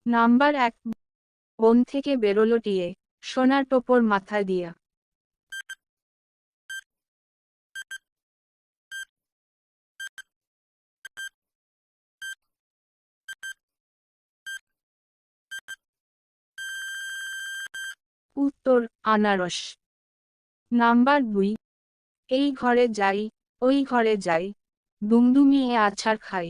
Number 1, বন থেকে বেরোলো টিয়ে, সোনার টোপর মাথায় দিয়া। উত্তর, আনারস। নাম্বার 2, এই ঘরে যাই, ওই ঘরে যাই, দুমদুমিয়ে আছাড় খাই।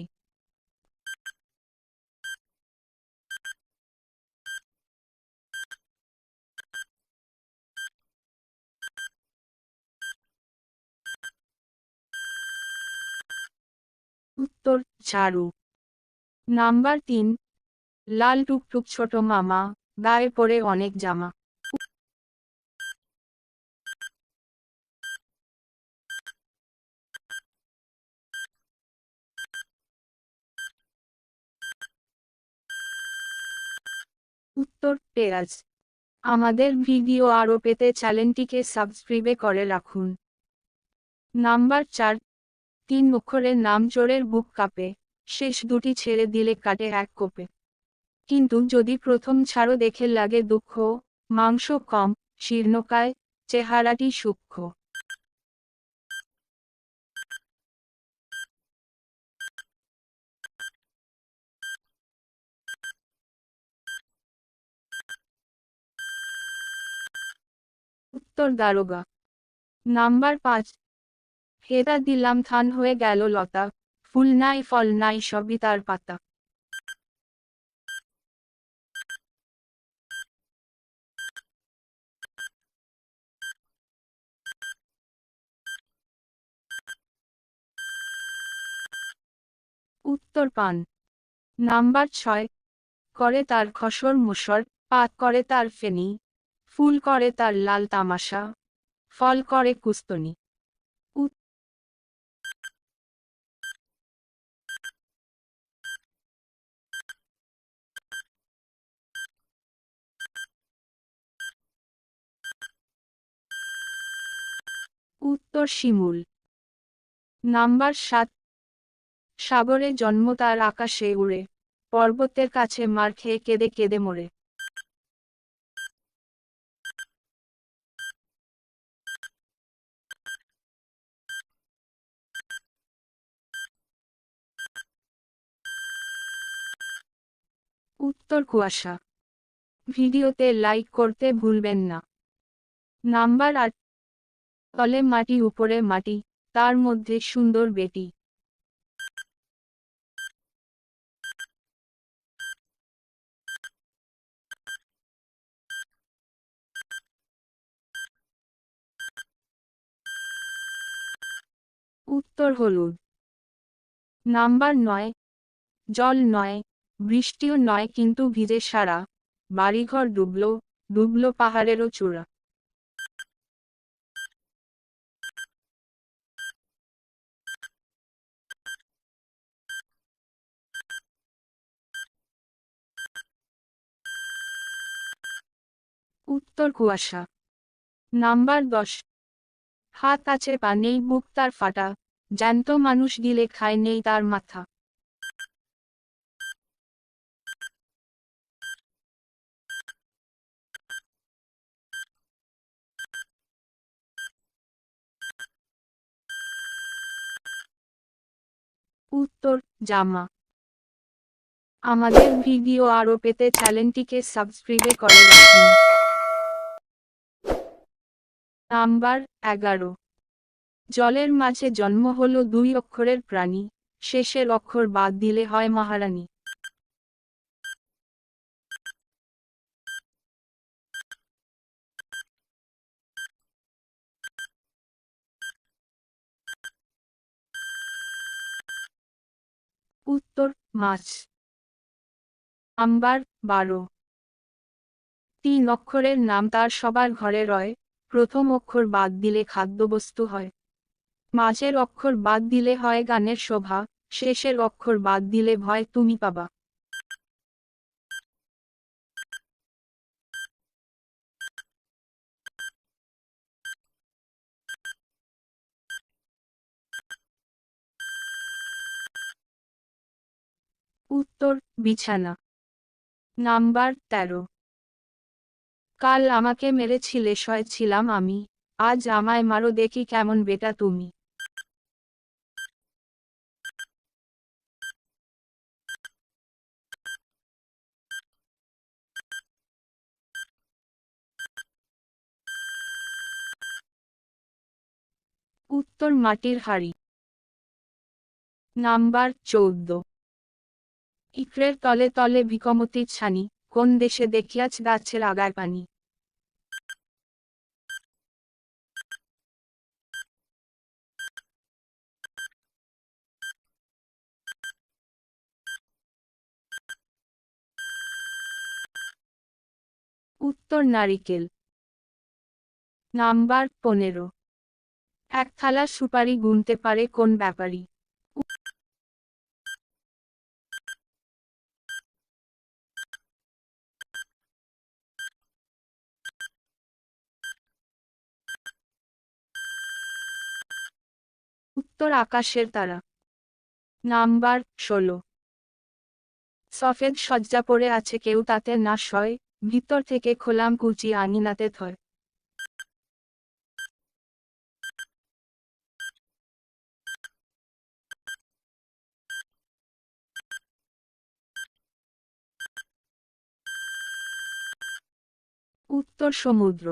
উত্তর, ঝাড়ু। নাম্বার 3, লাল টুকটুক ছোট মামা, গায়ে পরে অনেক জামা। উত্তর, পেঁয়াজ। আমাদের ভিডিও আরও পেতে চ্যানেলটিকে সাবস্ক্রাইব করে রাখুন। নাম্বার 4, 3 অক্ষরের নাম চোরের বুক কাঁপে, শেষ দুটি ছেড়ে দিলে কাটে এক কোপে। কিন্তু যদি প্রথম ছাড়ো দেখে লাগে দুঃখ, মাংস কম, শীর্ণকায়, চেহারাটি সূক্ষ্ম। উত্তর, দারোগা। নাম্বার 5, হেতা দিলাম থান হয়ে গেল লতা, ফুল নাই ফল নাই সবই তার পাতা। উত্তর, পান। নাম্বার 6, করে তার খসর মুসর, পাত করে তার ফেনি, ফুল করে তার লাল তামাশা, ফল করে কুস্তনি। উত্তর, শিমুল। নাম্বার 7, সাগরে জন্ম তার আকাশে উড়ে, পর্বতের কাছে মার খেয়ে কেঁদে কেঁদে মরে। উত্তর, কুয়াশা। ভিডিওতে লাইক করতে ভুলবেন না। নাম্বার 8, তলে মাটি উপরে মাটি, তার মধ্যে সুন্দর বেটি। উত্তর, হলুদ। নাম্বার 9, জল নয়, বৃষ্টিও নয় কিন্তু ভিজে সারা, বাড়িঘর ডুবলো, ডুবলো পাহাড়েরও চূড়া। উত্তর, কুয়াশা। নাম্বার 10, হাত আছে পা নেই বুক তার ফাটা, জ্যান্ত মানুষ দিলে খায় নেই তার মাথা। উত্তর, জামা। আমাদের ভিডিও আরও পেতে চ্যানেলটিকে সাবস্ক্রাইব করে রাখুন। নাম্বার 11, জলের মাঝে জন্ম হলো 2 অক্ষরের প্রাণী, শেষের অক্ষর বাদ দিলে হয় মহারানী। উত্তর, মাছ। নাম্বার 12, 3 অক্ষরের নাম তার সবার ঘরে রয়, প্রথম অক্ষর বাদ দিলে খাদ্যবস্তু হয়। মাঝের অক্ষর বাদ দিলে হয় গানের শোভা, শেষের অক্ষর বাদ দিলে ভয় তুমি পাবা। উত্তর, বিছানা। নাম্বার 13। কাল আমাকে মেরেছিলে সয় ছিলাম আমি, আজ আমায় মারো দেখি কেমন বেটা তুমি। উত্তর মাটির হাড়ি। নাম্বার 14। ইকরের তলে তলে ভিকমতির ছানি, কোন দেশে দেখিয়াছ গাছের আগায় পানি। উত্তর নারিকেল। নাম্বার 15। এক থালা সুপারি গুনতে পারে কোন ব্যাপারী। উত্তর আকাশের তারা। নাম্বার 16। সফেদ সজ্জা পড়ে আছে কেউ তাতে না সয়, ভিতর থেকে খোলাম কুচি আঙিনাতে থয়। উত্তর সমুদ্র।